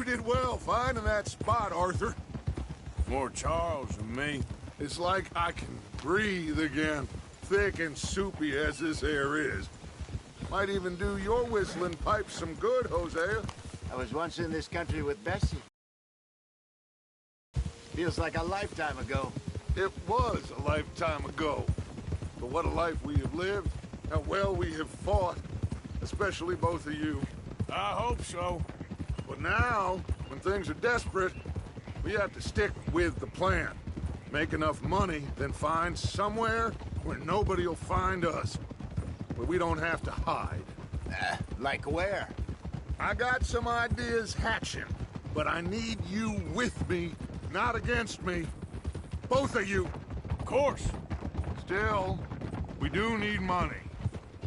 You did well finding that spot, Arthur. More Charles than me. It's like I can breathe again, thick and soupy as this air is. Might even do your whistling pipes some good, Hosea. I was once in this country with Bessie. Feels like a lifetime ago. It was a lifetime ago. But what a life we have lived, how well we have fought, especially both of you. I hope so. But now, when things are desperate, we have to stick with the plan. Make enough money, then find somewhere where nobody will find us. Where we don't have to hide. Like where? I got some ideas hatching, but I need you with me, not against me. Both of you. Of course. Still, we do need money.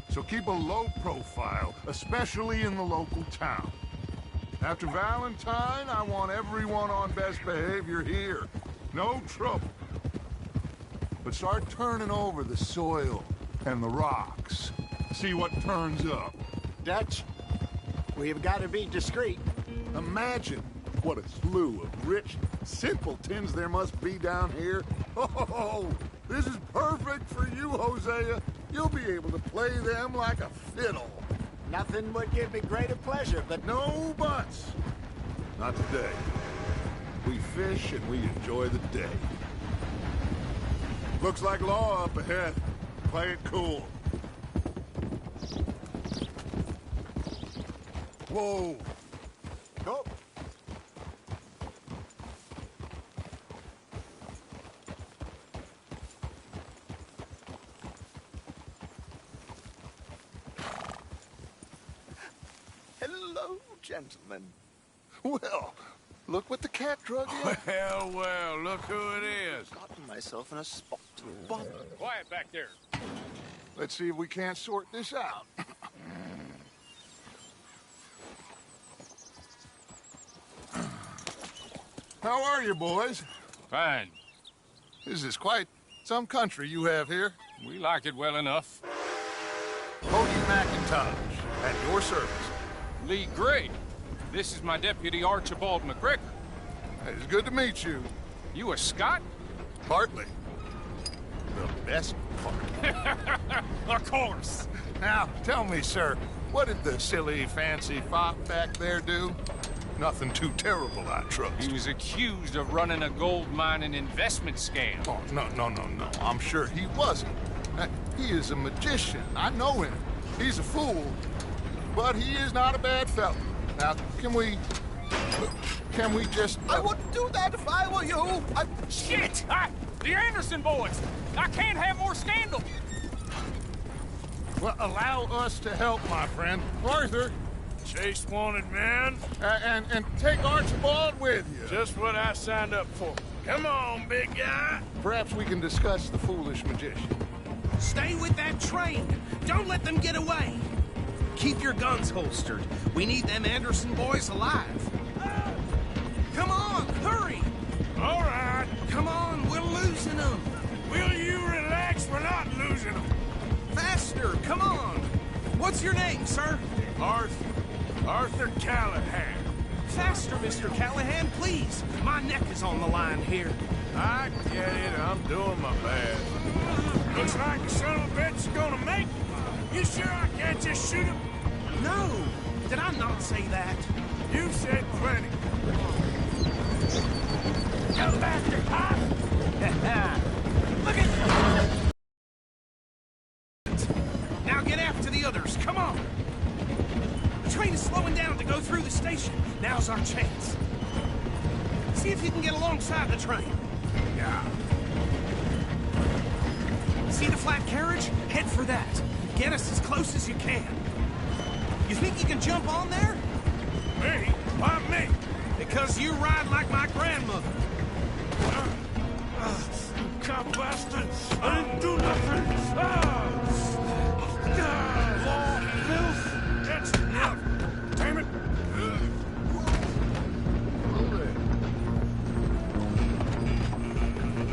So keep a low profile, especially in the local town. After Valentine, I want everyone on best behavior here. No trouble. But start turning over the soil and the rocks. See what turns up. Dutch, we've got to be discreet. Imagine what a slew of rich simpletons there must be down here. Oh, this is perfect for you, Hosea. You'll be able to play them like a fiddle. Nothing would give me greater pleasure, but No buts. Not today. We fish and we enjoy the day. Looks like law up ahead. Play it cool. Whoa. go. Hello, gentlemen. Well, look what the cat drug in. Well, look who it is. Gotten myself in a spot to bother. Quiet back there. Let's see if we can't sort this out. How are you, boys? Fine. This is quite some country you have here. We like it well enough. Cody McIntosh, at your service. Lee Gray. This is my deputy Archibald McGregor. It's good to meet you. You a Scot? Partly. The best part. Of course. Now, tell me, sir, what did the silly, fancy fop back there do? Nothing too terrible, I trust. He was accused of running a gold mining investment scam. Oh, no. I'm sure he wasn't. He is a magician. I know him. He's a fool. But he is not a bad fellow. Now, can we just... I wouldn't do that if I were you. Shit! The Anderson boys! I can't have more scandal! Well, allow us to help, my friend. Arthur, Chase wanted man. and take Archibald with you. Just what I signed up for. Come on, big guy. Perhaps we can discuss the foolish magician. Stay with that train. Don't let them get away. Keep your guns holstered. We need them Anderson boys alive. Come on, hurry. All right. Come on, we're losing them. Will you relax? We're not losing them. Faster, come on. What's your name, sir? Arthur Callahan. Faster, Mr. Callahan, please. My neck is on the line here. I get it. I'm doing my best. Looks like the son of a bitch is gonna make it. You sure I can't just shoot him? No, did I not say that? You said plenty. Go bastard, huh? Look at... Now get after the others, come on. The train is slowing down to go through the station. Now's our chance. See if you can get alongside the train. Yeah. See the flat carriage? Head for that. Get us as close as you can. You think you can jump on there? Me? Why me? Because you ride like my grandmother. Cop bastard! I didn't do nothing! Law, filth! That's enough! Damn it!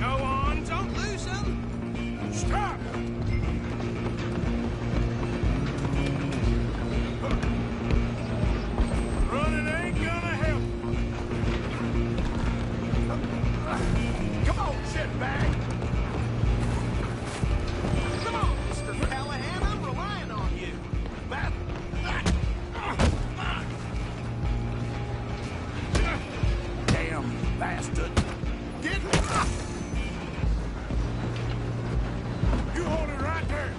Go on, don't lose them. Stop! Running ain't gonna help. bastard! Get... You hold it right there.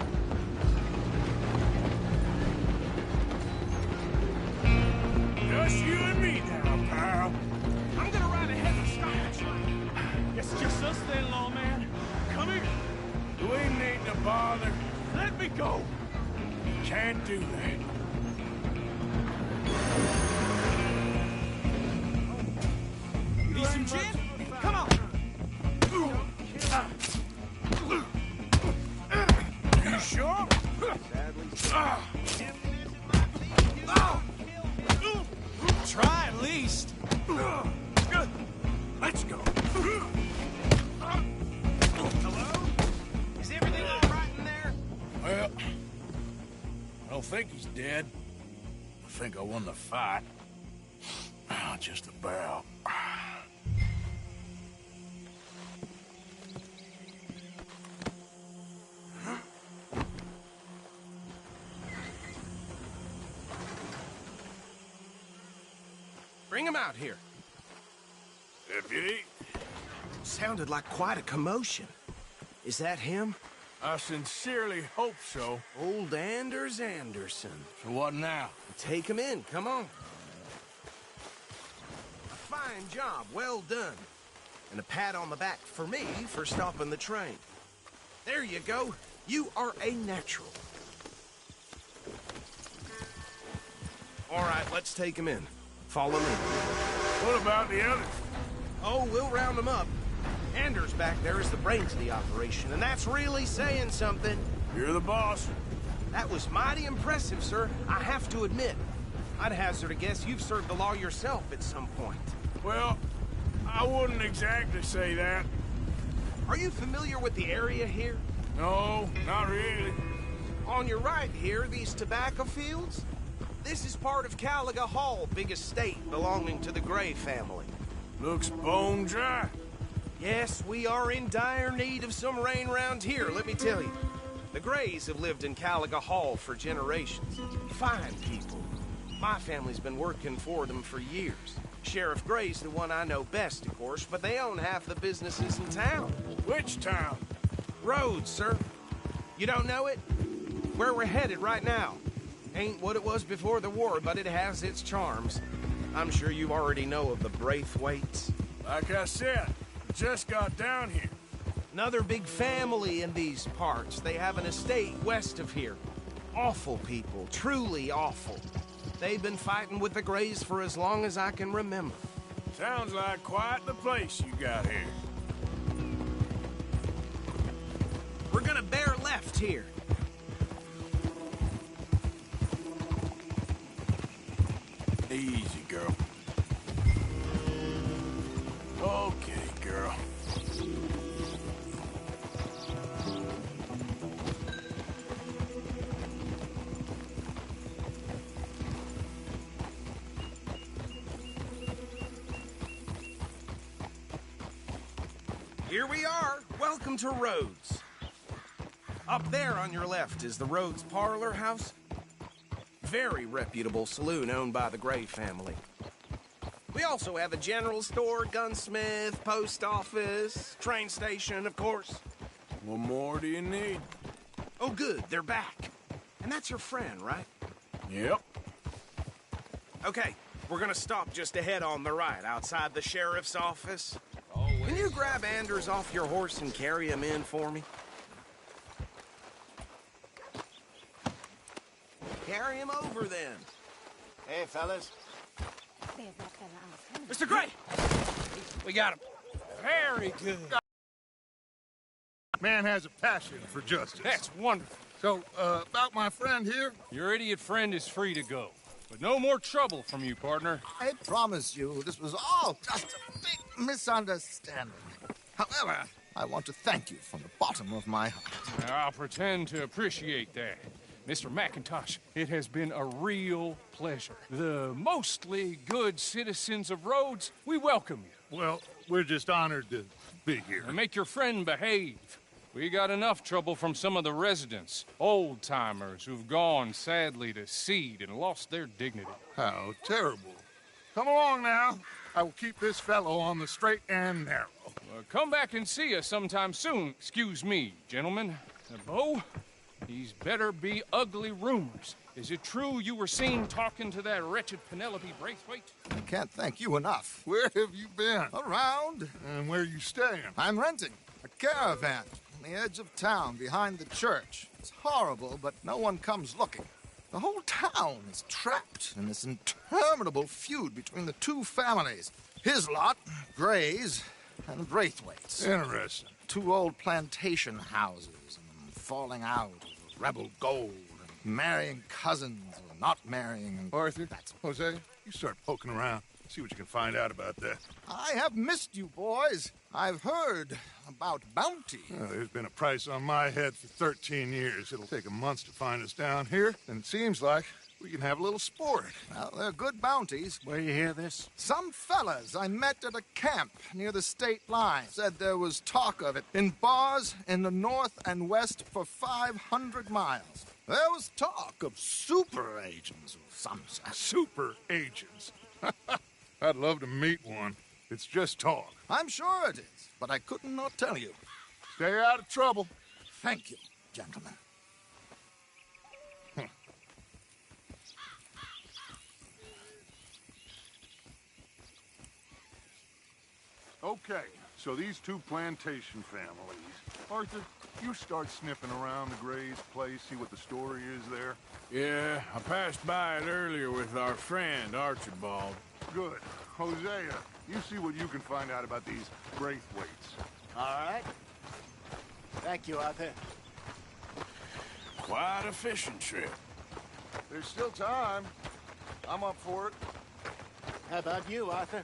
Just you and me now, pal. I'm gonna ride ahead and stop the train. It's just us then, lawman. Come here. We ain't need to bother. Let me go. Can't do that. You need some gin? Come on. You sure? Try at least. Let's go. Hello? Is everything all right in there? Well, I don't think he's dead. I think I won the fight. Just about. Bring him out here. Deputy, Sounded like quite a commotion. Is that him? I sincerely hope so. Old Anders Anderson. So what now? Take him in, come on. A fine job, well done. And a pat on the back for me for stopping the train. There you go. You are a natural. All right, let's take him in. Follow me. What about the others? Oh, we'll round them up. Anders back there is the brains of the operation, and that's really saying something. You're the boss. That was mighty impressive, sir. I have to admit. I'd hazard a guess you've served the law yourself at some point. Well, I wouldn't exactly say that. Are you familiar with the area here? No, not really. On your right here, these tobacco fields? This is part of Caliga Hall, big estate belonging to the Gray family. Looks bone dry. Yes, we are in dire need of some rain round here, let me tell you. The Grays have lived in Caliga Hall for generations. Fine people. My family's been working for them for years. Sheriff Gray's the one I know best, of course, but they own half the businesses in town. Which town? Rhodes, sir. You don't know it? Where we're headed right now. Ain't what it was before the war, but it has its charms. I'm sure you already know of the Braithwaites. Like I said, just got down here. Another big family in these parts. They have an estate west of here. Awful people, truly awful. They've been fighting with the Grays for as long as I can remember. Sounds like quite the place you got here. We're gonna bear left here. Easy, girl. Okay, girl. Here we are. Welcome to Rhodes. Up there on your left is the Rhodes Parlor House. Very reputable saloon owned by the Gray family. We also have a general store, gunsmith, post office, train station, of course. What more do you need? Oh, good, they're back. And that's your friend, right? Yep. Okay, we're gonna stop just ahead on the right, outside the sheriff's office. Can you grab Anders off your horse and carry him in for me? Carry him over, then. Hey, fellas. Mr. Gray! We got him. Very good. Man has a passion for justice. That's wonderful. So, about my friend here, Your idiot friend is free to go. But no more trouble from you, partner. I promise you, this was all just a big misunderstanding. However, I want to thank you from the bottom of my heart. I'll pretend to appreciate that. Mr. McIntosh, it has been a real pleasure. The mostly good citizens of Rhodes, we welcome you. well, we're just honored to be here. And make your friend behave. We got enough trouble from some of the residents, old-timers who've gone, sadly, to seed and lost their dignity. How terrible. Come along now. I will keep this fellow on the straight and narrow. Come back and see us sometime soon. Excuse me, gentlemen. Bo, these better be ugly rumors. Is it true you were seen talking to that wretched Penelope Braithwaite? I can't thank you enough. Where have you been? Around. And where you staying? I'm renting a caravan on the edge of town behind the church. It's horrible, but no one comes looking. The whole town is trapped in this interminable feud between the two families. His lot, Gray's, and Braithwaite's. Interesting. Two old plantation houses, and falling out over rebel gold, and marrying cousins or not marrying. And Arthur, Jose, you start poking around. See what you can find out about that. I have missed you, boys. I've heard about bounty. There's been a price on my head for 13 years. It'll take a month to find us down here, and it seems like we can have a little sport. Well, they're good bounties. Where you hear this? Some fellas I met at a camp near the state line said there was talk of it in bars in the north and west for 500 miles. There was talk of super agents of some sort. Super agents. I'd love to meet one. It's just talk. I'm sure it is, but I couldn't not tell you. Stay out of trouble. Thank you, gentlemen. Okay, so these two plantation families. Arthur, you start sniffing around the Gray's place, see what the story is there. Yeah, I passed by it earlier with our friend, Archibald. Good. Hosea, you see what you can find out about these Braithwaites. All right. Thank you, Arthur. Quite a fishing trip. There's still time. I'm up for it. How about you, Arthur?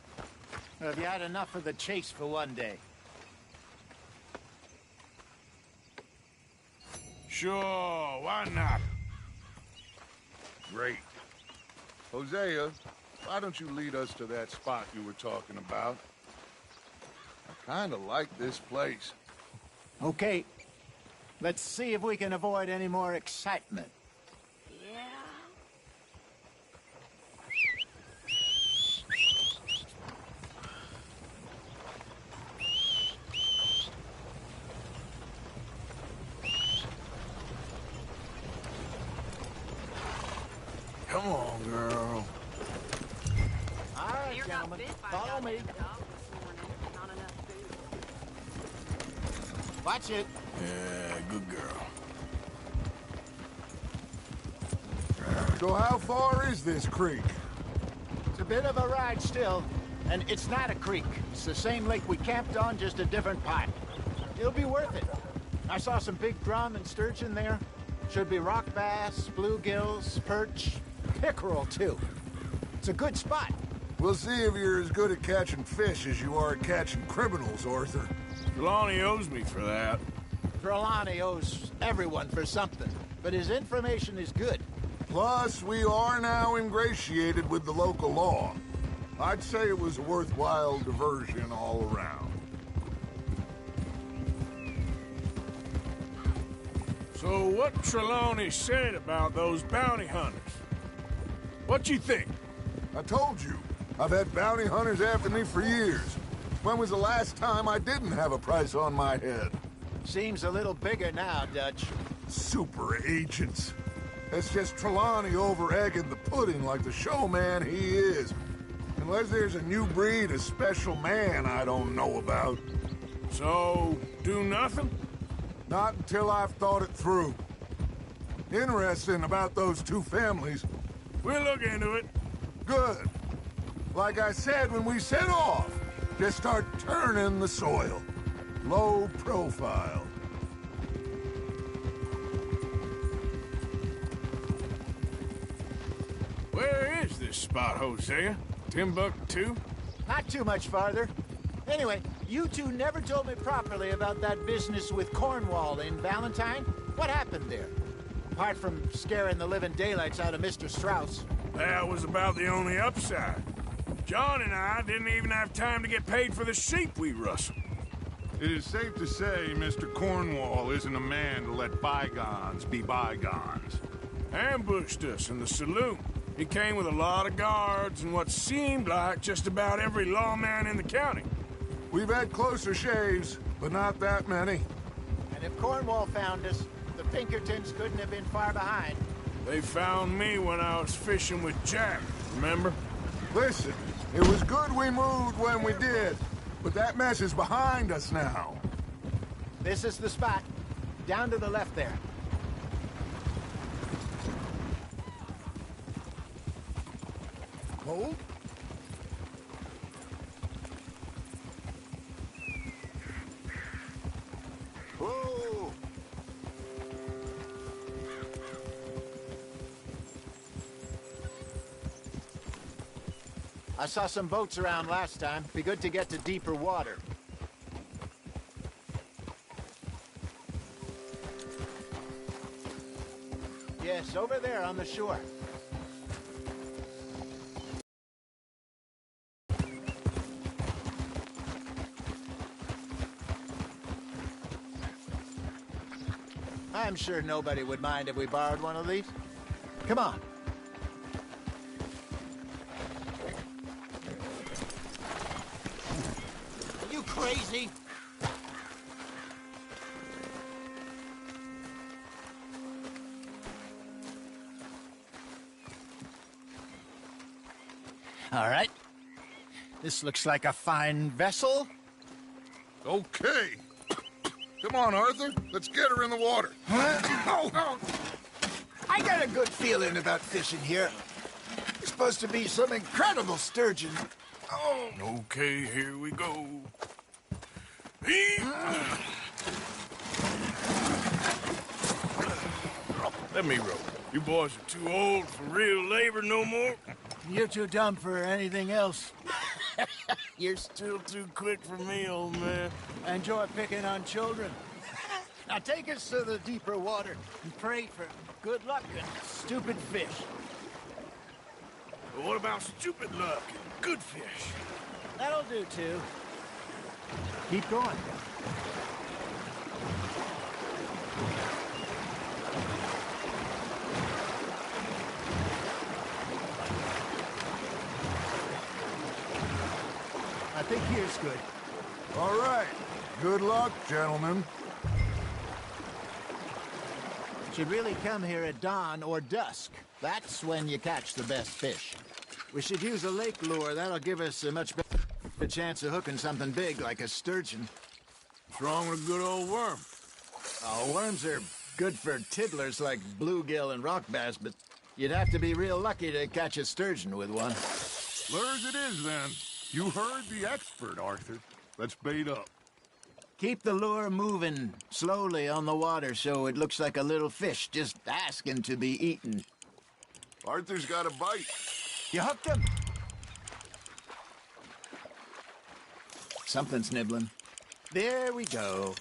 Or have you had enough of the chase for one day? Sure, why not? Great. Hosea, why don't you lead us to that spot you were talking about? I kind of like this place. Okay. Let's see if we can avoid any more excitement. Come on, girl. All right, gentlemen. Follow me. Watch it. Yeah, good girl. So how far is this creek? It's a bit of a ride still, and it's not a creek. It's the same lake we camped on, just a different part. It'll be worth it. I saw some big drum and sturgeon there. Should be rock bass, bluegills, perch, pickerel too. It's a good spot. We'll see if you're as good at catching fish as you are at catching criminals, Arthur. Trelawney owes me for that. Trelawney owes everyone for something, but his information is good. Plus, we are now ingratiated with the local law. I'd say it was a worthwhile diversion all around. So what Trelawney said about those bounty hunters? What you think? I told you, I've had bounty hunters after me for years. When was the last time I didn't have a price on my head? Seems a little bigger now, Dutch. Super agents. That's just Trelawney over-egging the pudding like the showman he is. Unless there's a new breed of special man I don't know about. So, do nothing? Not until I've thought it through. Interesting about those two families. We'll look into it. Good. Like I said when we set off, just start turning the soil. Low profile. Where is this spot, Hosea? Timbuktu? Not too much farther. Anyway, you two never told me properly about that business with Cornwall in Valentine. What happened there? Apart from scaring the living daylights out of Mr. Strauss. That was about the only upside. John and I didn't even have time to get paid for the sheep we rustled. It is safe to say Mr. Cornwall isn't a man to let bygones be bygones. Ambushed us in the saloon. He came with a lot of guards and what seemed like just about every lawman in the county. We've had closer shaves, but not that many. And if Cornwall found us, the Pinkertons couldn't have been far behind. They found me when I was fishing with Jack, remember? Listen, it was good we moved when we did, but that mess is behind us now. This is the spot. Down to the left there. Hold. Whoa! I saw some boats around last time. Be good to get to deeper water. Yes, over there on the shore. I'm sure nobody would mind if we borrowed one of these. Come on. Are you crazy? All right. This looks like a fine vessel. Okay. Come on, Arthur. Let's get her in the water. I got a good feeling about fishing here. There's supposed to be some incredible sturgeon. Oh, Okay, here we go. Let me row. You boys are too old for real labor no more. you're too dumb for anything else. You're still too quick for me, old man. I enjoy picking on children. Now take us to the deeper water and pray for good luck and stupid fish. But what about stupid luck and good fish? That'll do, too. Keep going. I think here's good. All right. Good luck, gentlemen. Should really come here at dawn or dusk. That's when you catch the best fish. We should use a lake lure. That'll give us a much better chance of hooking something big like a sturgeon. What's wrong with a good old worm? Oh, worms are good for tiddlers like bluegill and rock bass, but you'd have to be real lucky to catch a sturgeon with one. Lures it is, then. You heard the expert, Arthur. Let's bait up. Keep the lure moving slowly on the water so it looks like a little fish just asking to be eaten. Arthur's got a bite. You hooked him. Something's nibbling. There we go.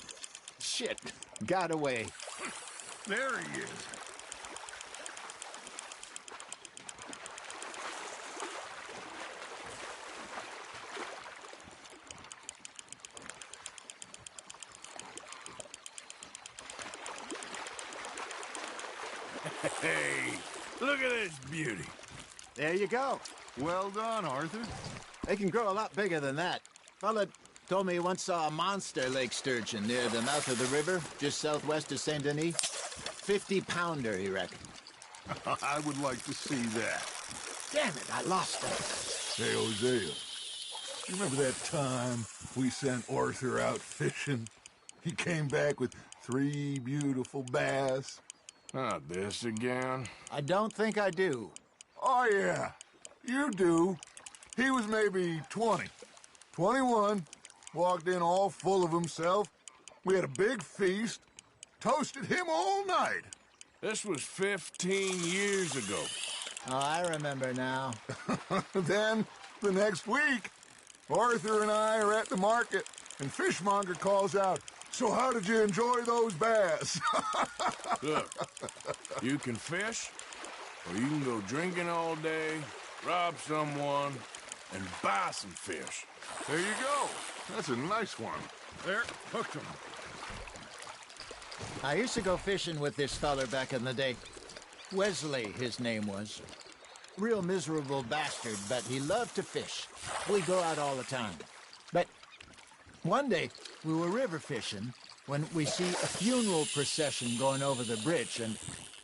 Shit, got away. There he is. Hey, look at this beauty. There you go. Well done, Arthur. They can grow a lot bigger than that. Fella told me he once saw a monster lake sturgeon near the mouth of the river, just southwest of Saint Denis. 50-pounder, he reckoned. I would like to see that. Damn it, I lost him. Hey, Hosea. You remember that time we sent Arthur out fishing? He came back with 3 beautiful bass. Not this again. I don't think I do. Oh, yeah. You do. He was maybe 20. 21. Walked in all full of himself. We had a big feast. Toasted him all night. This was 15 years ago. Oh, I remember now. Then, the next week, Arthur and I are at the market, and Fishmonger calls out, "So how did you enjoy those bass?" Look, you can fish, or you can go drinking all day, rob someone, and buy some fish. There you go. That's a nice one. There, hooked him. I used to go fishing with this feller back in the day. Wesley, his name was. real miserable bastard, but he loved to fish. We go out all the time. But one day, we were river fishing when we see a funeral procession going over the bridge, and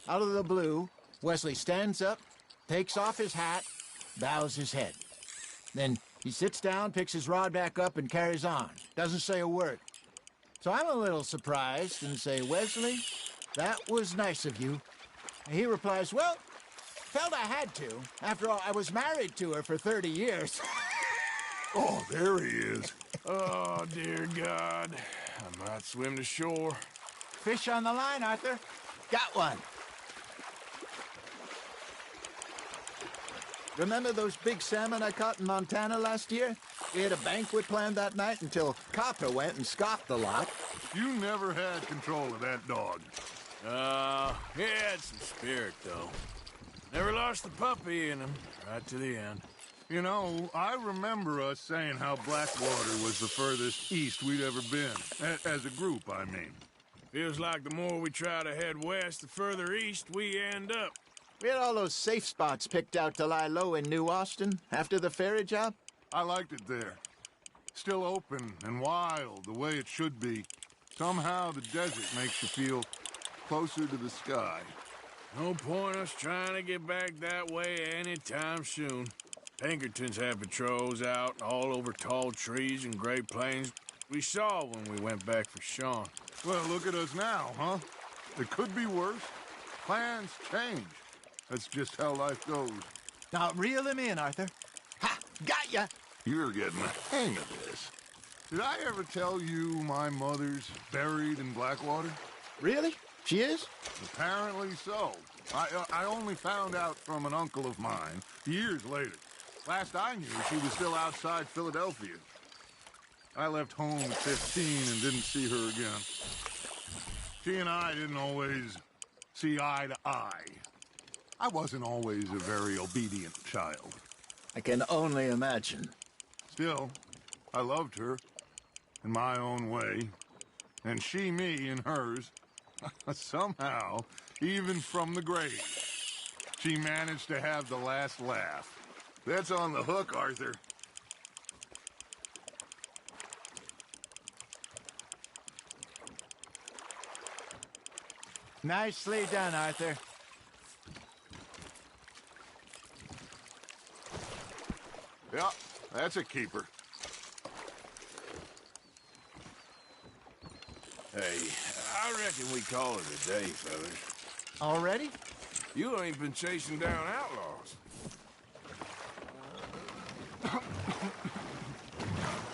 out of the blue, Wesley stands up, takes off his hat, bows his head. Then he sits down, picks his rod back up, and carries on. Doesn't say a word. So I'm a little surprised and say, Wesley, that was nice of you. And he replies, well, felt I had to. After all, I was married to her for 30 years. Oh, there he is. Oh, dear God. I might swim to shore. Fish on the line, Arthur. Got one. Remember those big salmon I caught in Montana last year? We had a banquet planned that night until Copper went and scoffed the lot. You never had control of that dog. He had some spirit, though. Never lost the puppy in him, right to the end. You know, I remember us saying how Blackwater was the furthest east we'd ever been. As a group, I mean. Feels like the more we try to head west, the further east we end up. We had all those safe spots picked out to lie low in New Austin after the ferry job. I liked it there. Still open and wild, the way it should be. Somehow the desert makes you feel closer to the sky. No point us trying to get back that way anytime soon. Pinkertons have patrols out all over tall trees and Great Plains. We saw when we went back for Sean. Well, look at us now, huh? It could be worse. Plans change. That's just how life goes. Now reel him in, Arthur. Ha! Got ya! You're getting the hang of this. Did I ever tell you my mother's buried in Blackwater? Really? She is? Apparently so. I only found out from an uncle of mine years later. Last I knew, she was still outside Philadelphia. I left home at 15 and didn't see her again. She and I didn't always see eye to eye. I wasn't always a very obedient child. I can only imagine. Still, I loved her in my own way, and she me in hers. Somehow, even from the grave, she managed to have the last laugh. That's on the hook, Arthur. Nicely done, Arthur. Yeah, that's a keeper. Hey, I reckon we call it a day, fellas. Already? You ain't been chasing down outlaws.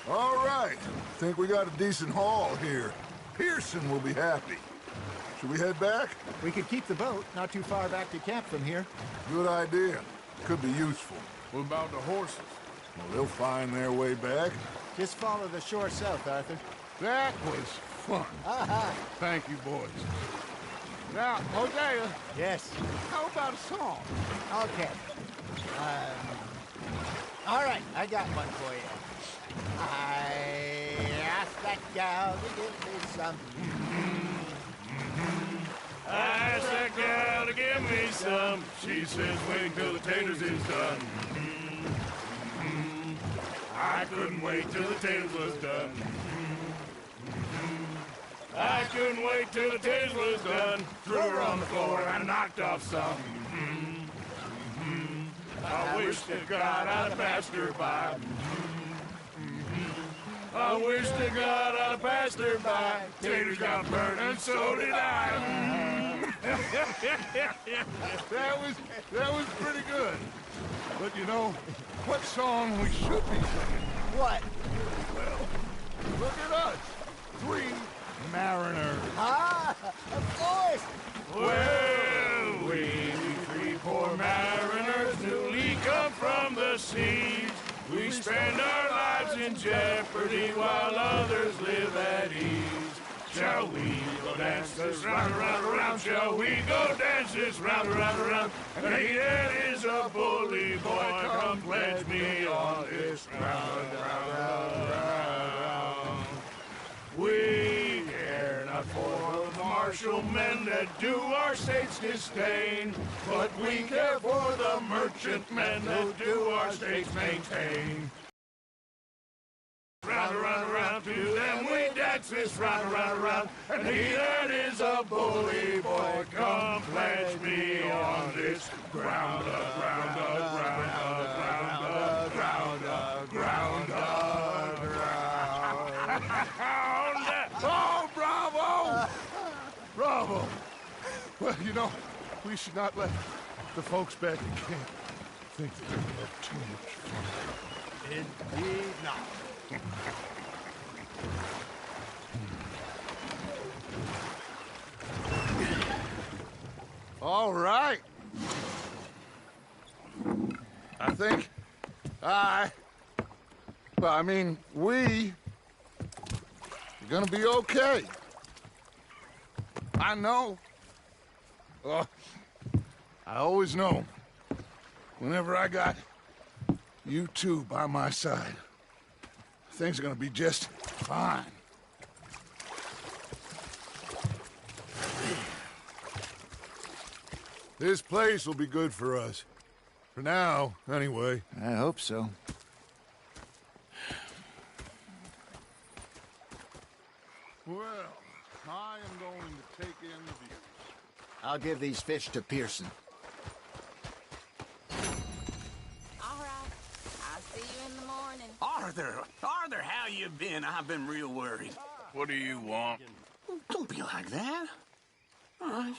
All right. Think we got a decent haul here. Pearson will be happy. Should we head back? We could keep the boat not too far back to camp from here. Good idea. Could be useful. What about the horses? Well, they'll find their way back. Just follow the shore south, Arthur. That was fun. Aha! Thank you, boys. Now, Hosea, Yes. how about a song? Okay. All right, I got one for you. I asked that gal to give me some. I asked that gal to give me some. She says wait till the taters is done. I couldn't wait till the taters was done. I couldn't wait till the taters was done. Threw her on the floor and knocked off some. I wish to God I'd passed her by. I wish to God I'd passed her by. Taters got burned and so did I. That was pretty good. But you know, what song we should be singing? What? Well, look at us. 3 mariners. Ah, of course. Well, we 3 poor mariners newly come from the seas. We spend our lives in jeopardy while others live at ease. Shall we go dance this round, around, around? Shall we go dance this round, around, around? And he that is a bully boy, come pledge me on this round, round, round, round. We care not for the march partial men that do our states disdain. But we care for the merchant men that do our states maintain. Round, around, around, to them we dance this round, around, around. And he that is a bully boy, come pledge me on this ground, ground, ground, ground, ground, ground, ground. Oh, bravo! Bravo! Well, you know, we should not let the folks back in camp think that we have too much fun. Indeed not. All right. I think we are gonna be okay. I know. Oh, I always know. Whenever I got you two by my side, things are gonna be just fine. This place will be good for us. For now, anyway. I hope so. Well, I am going to take in the view. I'll give these fish to Pearson. All right. I'll see you in the morning. Arthur, how you been? I've been real worried. What do you want? Don't be like that. All right,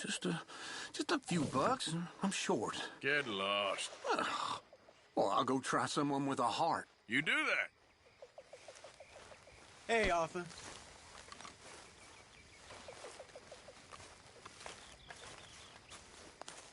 just a few bucks, and I'm short. Get lost. Well, I'll go try someone with a heart. You do that. Hey, Arthur.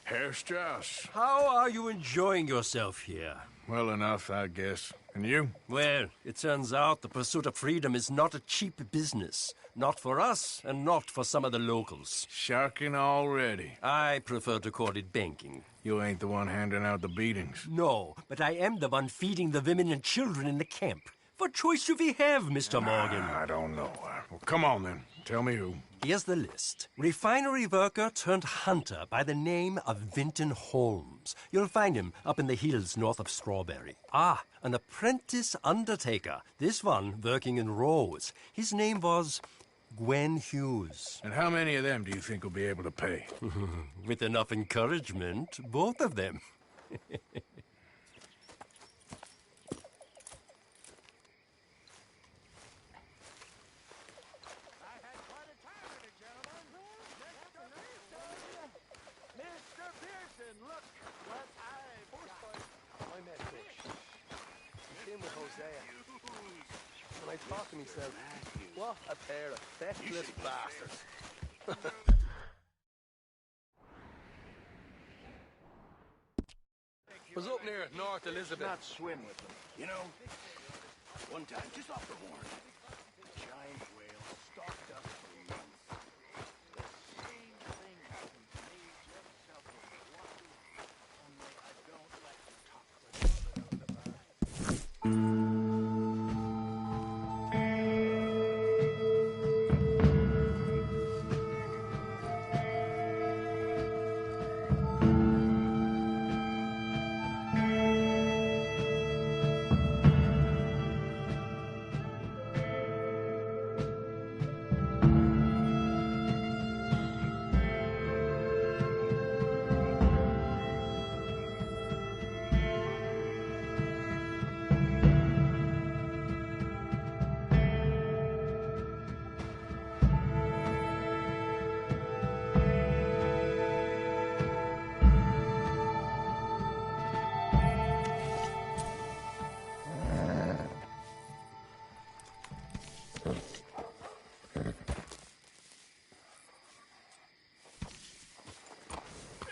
Herr Strauss. How are you enjoying yourself here? Well enough, I guess. And you? Well, it turns out the pursuit of freedom is not a cheap business. Not for us, and not for some of the locals. Sharking already. I prefer to call it banking. You ain't the one handing out the beatings. No, but I am the one feeding the women and children in the camp. What choice do we have, Mr. Morgan? I don't know. Well, come on, then. Tell me who. Here's the list. Refinery worker turned hunter by the name of Vinton Holmes. You'll find him up in the hills north of Strawberry. Ah, an apprentice undertaker. This one working in Rose. His name was Gwen Hughes. And how many of them do you think will be able to pay? With enough encouragement, both of them. When I talk to him, he says, what a pair of feckless bastards. Was up near North Elizabeth. Not swim with them. You know, one time, just off the horn, a giant whale stalked us for months. The same thing happened to me just south of Milwaukee, only I don't like to talk about it.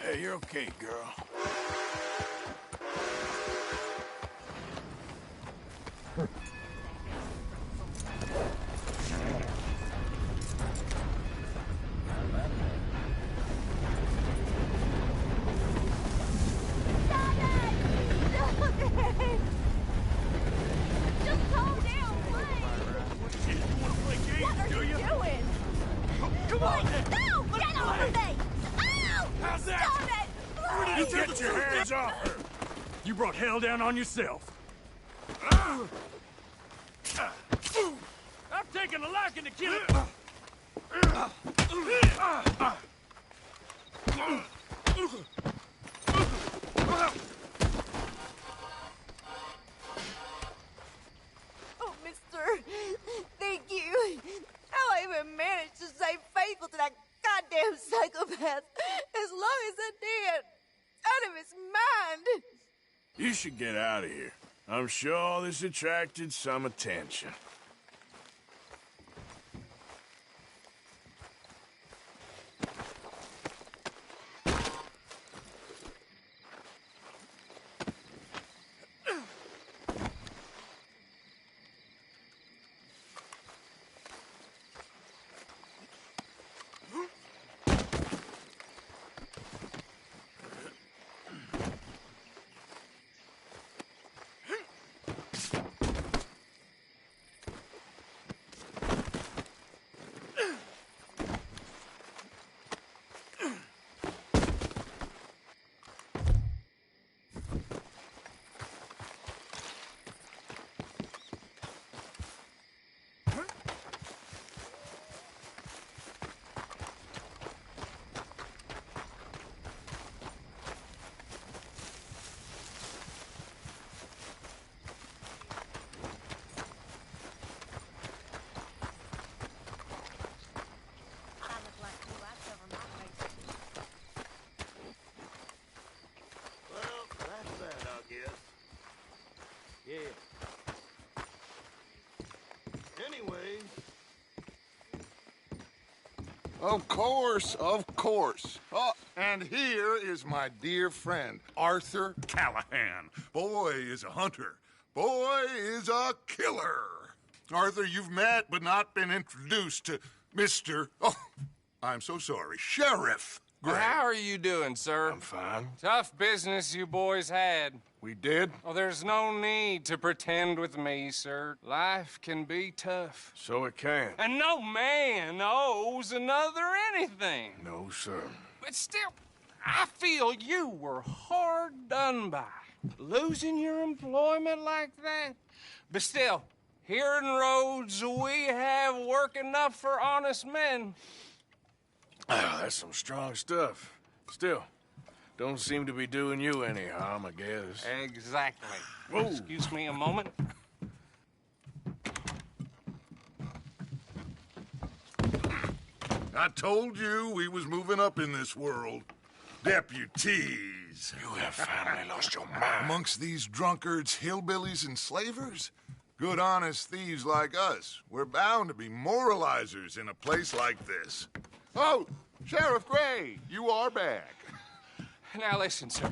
Hey, you're okay, girl. Just calm down, please. You wanna play games, What are do you you? doing? Come on! brought hell down on yourself. I've taken a liking to killing. Oh, mister, thank you. How I even managed to stay faithful to that goddamn psychopath as long as I did. Out of his mind. You should get out of here. I'm sure this attracted some attention. Anyways. Of course, of course. Oh, and here is my dear friend, Arthur Callahan. Boy is a hunter. Boy is a killer. Arthur, you've met but not been introduced to Mr. Oh, I'm so sorry, Sheriff Gray. How are you doing, sir? I'm fine. Tough business you boys had. We did? Oh, there's no need to pretend with me, sir. Life can be tough. So it can. And no man owes another anything. No, sir. But still, I feel you were hard done by. Losing your employment like that. But still, here in Rhodes, we have work enough for honest men. Ah, that's some strong stuff. Still, don't seem to be doing you any harm, I guess. Exactly. Whoa. Excuse me a moment. I told you we was moving up in this world. Deputies. You have finally lost your mind. Amongst these drunkards, hillbillies, and slavers? Good honest thieves like us. We're bound to be moralizers in a place like this. Oh, Sheriff Gray, you are back. Now listen, sir.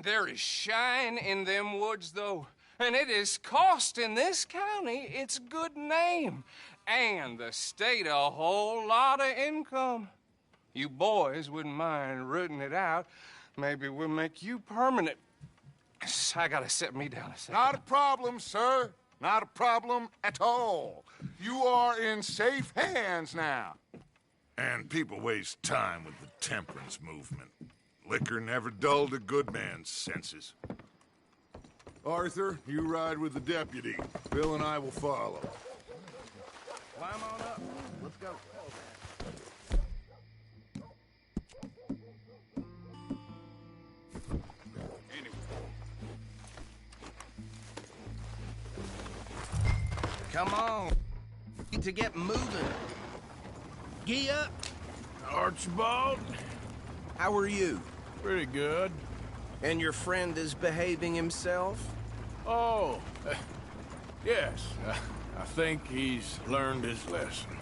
There is shine in them woods, though, and it is costing this county its good name and the state a whole lot of income. You boys wouldn't mind rooting it out. Maybe we'll make you permanent. I gotta sit me down a second. Not a problem, sir. Not a problem at all. You are in safe hands now. And people waste time with the temperance movement. Liquor never dulled a good man's senses. Arthur, you ride with the deputy. Bill and I will follow. Climb on up. Let's go. Come on. Need to get moving. Gee up. Archibald? How are you? Pretty good. And your friend is behaving himself? Oh, yes. I think he's learned his lesson.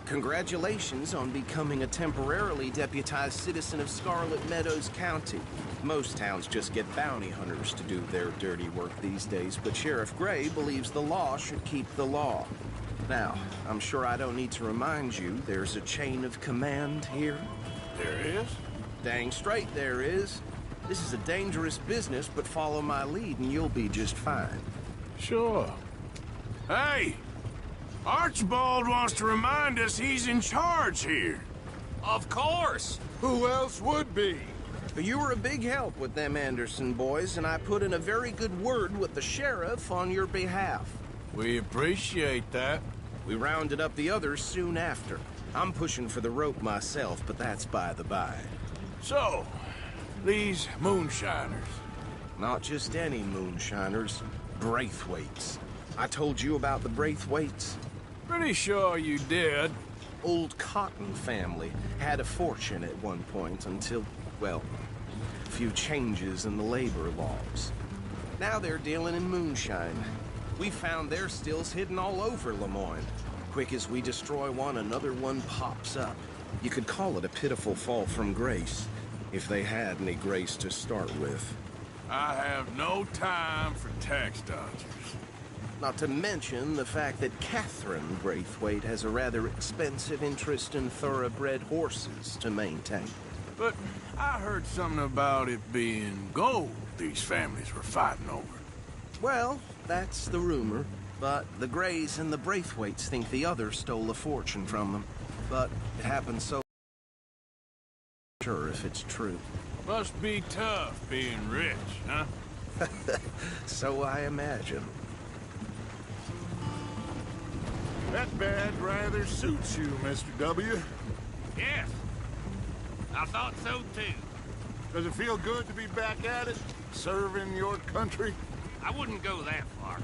Congratulations on becoming a temporarily deputized citizen of Scarlet Meadows County. Most towns just get bounty hunters to do their dirty work these days, but Sheriff Gray believes the law should keep the law. Now, I'm sure I don't need to remind you there's a chain of command here. There is? Dang straight there is. This is a dangerous business, but follow my lead and you'll be just fine. Sure. Hey! Archibald wants to remind us he's in charge here. Of course. Who else would be? You were a big help with them Anderson boys, and I put in a very good word with the sheriff on your behalf. We appreciate that. We rounded up the others soon after. I'm pushing for the rope myself, but that's by the by. So, these moonshiners. Not just any moonshiners, Braithwaites. I told you about the Braithwaites? Pretty sure you did. Old Cotton family had a fortune at one point until, well, a few changes in the labor laws. Now they're dealing in moonshine. We found their stills hidden all over Lemoyne. Quick as we destroy one, another one pops up. You could call it a pitiful fall from grace, if they had any grace to start with. I have no time for tax dodgers. Not to mention the fact that Catherine Braithwaite has a rather expensive interest in thoroughbred horses to maintain. But I heard something about it being gold these families were fighting over. Well, that's the rumor. But the Greys and the Braithwaites think the others stole a fortune from them. But it happened so... sure if it's true. Must be tough being rich, huh? So I imagine. That badge rather suits you, Mr. W. Yes. I thought so, too. Does it feel good to be back at it? Serving your country? I wouldn't go that far.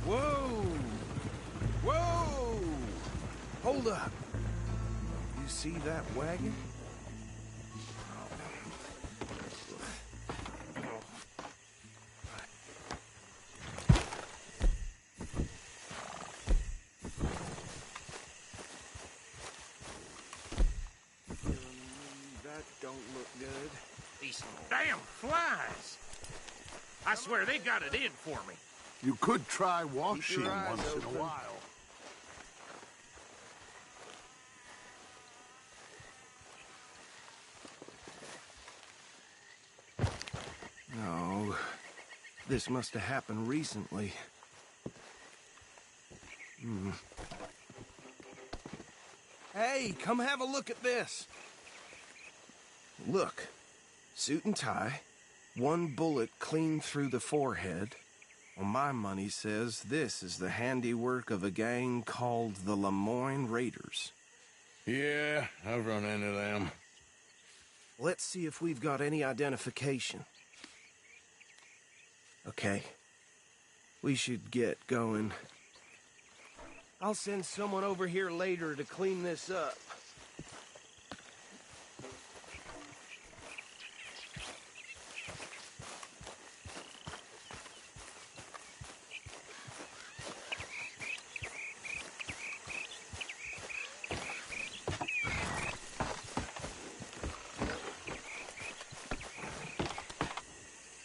Whoa! Whoa! Hold up. You see that wagon? That don't look good. These damn flies! I swear they got it in for me. You could try washing Keep your eyes once in open. a while. No. This must have happened recently. Hey, come have a look at this. Look. Suit and tie. One bullet clean through the forehead. Well, my money says this is the handiwork of a gang called the Lemoyne Raiders. Yeah, I've run into them. Let's see if we've got any identification. Okay. We should get going. I'll send someone over here later to clean this up.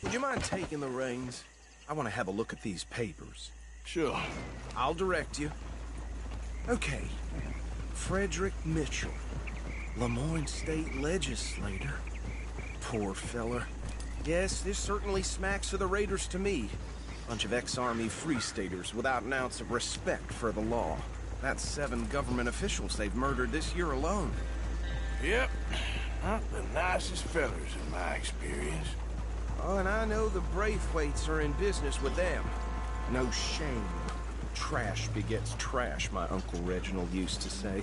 Would you mind taking the reins? I want to have a look at these papers. Sure. I'll direct you. Okay. Frederick Mitchell, Lemoyne State Legislator. Poor fella. Yes, this certainly smacks of the Raiders to me. Bunch of ex-Army Free Staters without an ounce of respect for the law. That's 7 government officials they've murdered this year alone. Yep. Not the nicest fellers in my experience. Oh, and I know the Braithwaites are in business with them. No shame. Trash begets trash, my Uncle Reginald used to say.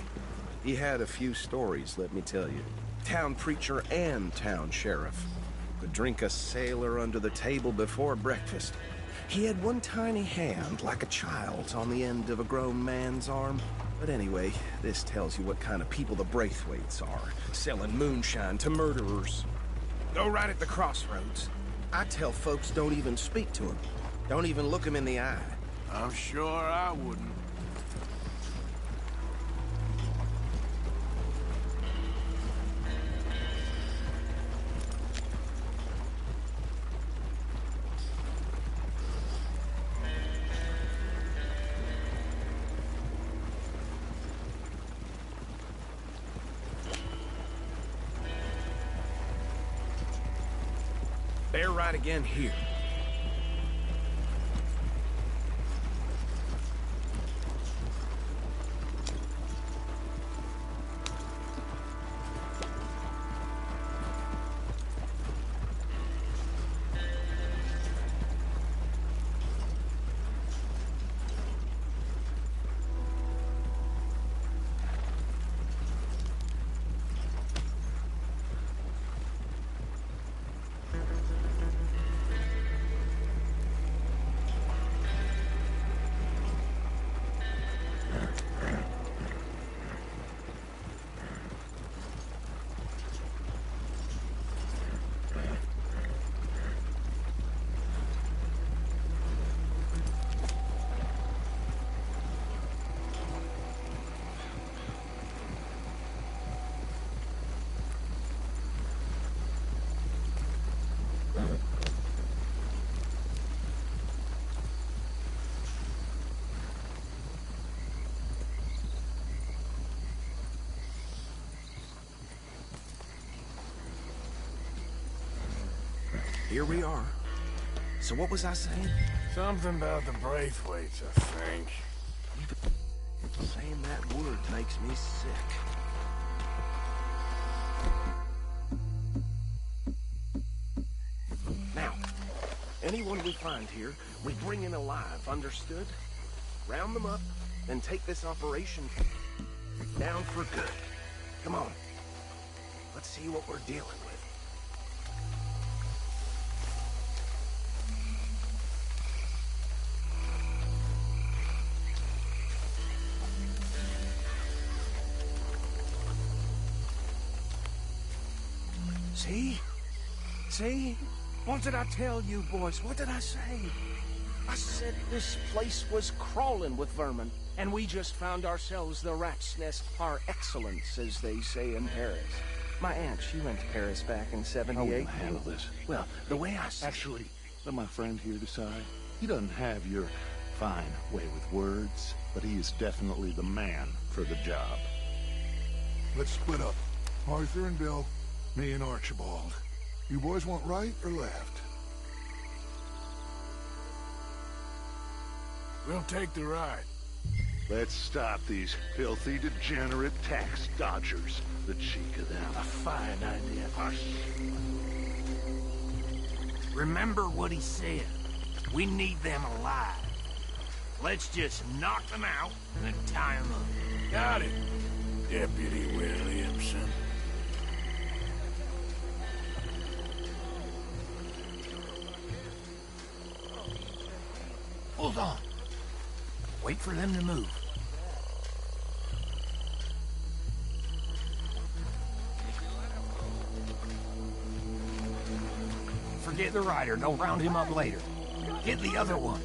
He had a few stories, let me tell you. Town preacher and town sheriff. Could drink a sailor under the table before breakfast. He had one tiny hand, like a child's, on the end of a grown man's arm. But anyway, this tells you what kind of people the Braithwaites are. Selling moonshine to murderers. Go right at the crossroads. I tell folks don't even speak to him. Don't even look him in the eye. I'm sure I wouldn't. Bear right again here. here we are. So what was I saying? Something about the Braithwaites, I think. Saying that word makes me sick. Now, anyone we find here, we bring in alive, understood? Round them up, and take this operation down for good. Come on. Let's see what we're dealing with. See? See? What did I tell you, boys? What did I say? I said this place was crawling with vermin, and we just found ourselves the rat's nest par excellence, as they say in Paris. My aunt, she went to Paris back in '78. How will handle this? Well, the way I see... Actually, let my friend here decide. He doesn't have your fine way with words, but he is definitely the man for the job. Let's split up. Arthur and Bill, me and Archibald. You boys want right or left? We'll take the ride. Let's stop these filthy, degenerate tax dodgers. The cheek of them. A fine idea. Remember what he said. We need them alive. Let's just knock them out and then tie them up. Got it, Deputy Williamson. Hold on. Wait for them to move. Forget the rider. Don't round him up later. Get the other one.